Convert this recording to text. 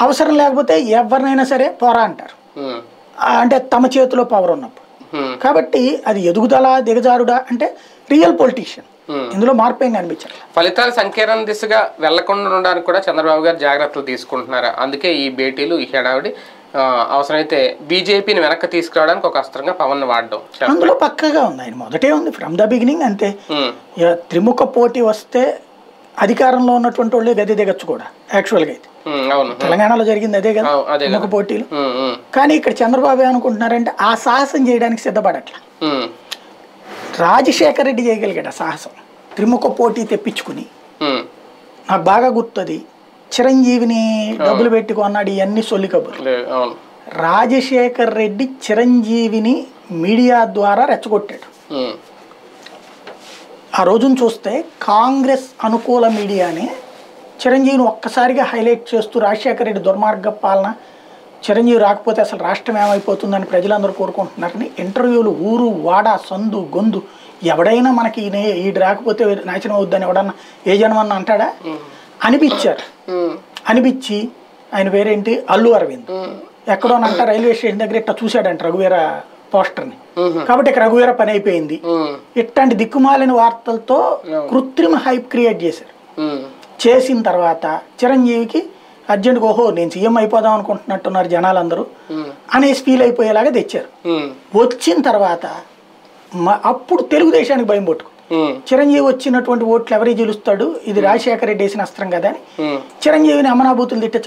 అవసరం లేకపోతే ఎవరినైనా సరే పోరా అంటారు. అంటే తమ చేతిలో పవర్ ఉన్నప్పుడు. కాబట్టి అది ఎదుగుదల దిగజారుడా అంటే రియల్ పొలిటీషియన్. ఇందులో మార్పు ఏం కనిపించారు. ఫలితాలు సంకీర్ణ దిశగా వెళ్లకుండా ఉండడానికి కూడా చంద్రబాబు గారు జాగ్రత్తలు తీసుకుంటున్నారు. అందుకే ఈ భేటీలు, ఈ హడావిడి. అవసరమైతే బీజేపీని వెనక్కి తీసుకురావడానికి ఒక అస్త్రంగా పవన్ వాడడం అందులో పక్కగా ఉంది. ఆయన మొదటే ఉంది ఫ్రమ్ ద బిగినింగ్ అంతే. త్రిముఖ పోటీ వస్తే అధికారంలో ఉన్నటువంటి వాళ్ళే గది దిగచ్చు కూడా యాక్చువల్గా అయితే. తెలంగాణలో జరిగింది అదే కదా త్రిముఖ పోటీలు. కానీ ఇక్కడ చంద్రబాబు అనుకుంటున్నారంటే ఆ సాహసం చేయడానికి సిద్ధపడట్ల. రాజశేఖర రెడ్డి చేయగలిగాడు ఆ సాహసం, త్రిముఖ పోటీ తెప్పించుకుని. నాకు బాగా గుర్తుంది, చిరంజీవిని డబ్బులు పెట్టి కొన్నాడు, ఇవన్నీ సొల్లి కబుర్లు. రాజశేఖర్ రెడ్డి చిరంజీవిని మీడియా ద్వారా రెచ్చగొట్టాడు. ఆ రోజును చూస్తే కాంగ్రెస్ అనుకూల మీడియానే చిరంజీవిని ఒక్కసారిగా హైలైట్ చేస్తూ రాజశేఖర రెడ్డి దుర్మార్గ పాలన, చిరంజీవి రాకపోతే అసలు రాష్ట్రం ఏమైపోతుందని ప్రజలందరూ కోరుకుంటున్నారని ఇంటర్వ్యూలు ఊరు వాడ సందు గొందు ఎవడైనా మనకి ఈడు రాకపోతే నాశనం అవుద్దని ఎవడన్నా ఏ జనమన్నా అంటాడా అనిపించారు. అనిపించి ఆయన పేరేంటి అల్లు అరవింద్ ఎక్కడోనంట రైల్వే స్టేషన్ దగ్గర ఇట్లా చూశాడంట రఘువీర పోస్టర్ని. కాబట్టి ఇక్కడ రఘువీర పని అయిపోయింది. ఇట్లాంటి దిక్కుమాలిన వార్తలతో కృత్రిమ హైప్ క్రియేట్ చేశారు. చేసిన తర్వాత చిరంజీవికి అర్జెంట్గా ఓహో నేను సీఎం అయిపోదాం అనుకుంటున్నట్టున్నారు జనాలందరూ అనేసి ఫీల్ అయిపోయేలాగా తెచ్చారు. వచ్చిన తర్వాత అప్పుడు తెలుగుదేశానికి భయం పట్టుకుంది. చిరంజీవి వచ్చినటువంటి ఓట్లు ఎవరికి గెలుస్తాడు, ఇది రాజశేఖర రెడ్డి వేసిన అస్త్రం కదా అని చిరంజీవిని అమనాభూతులు తిట్టించడం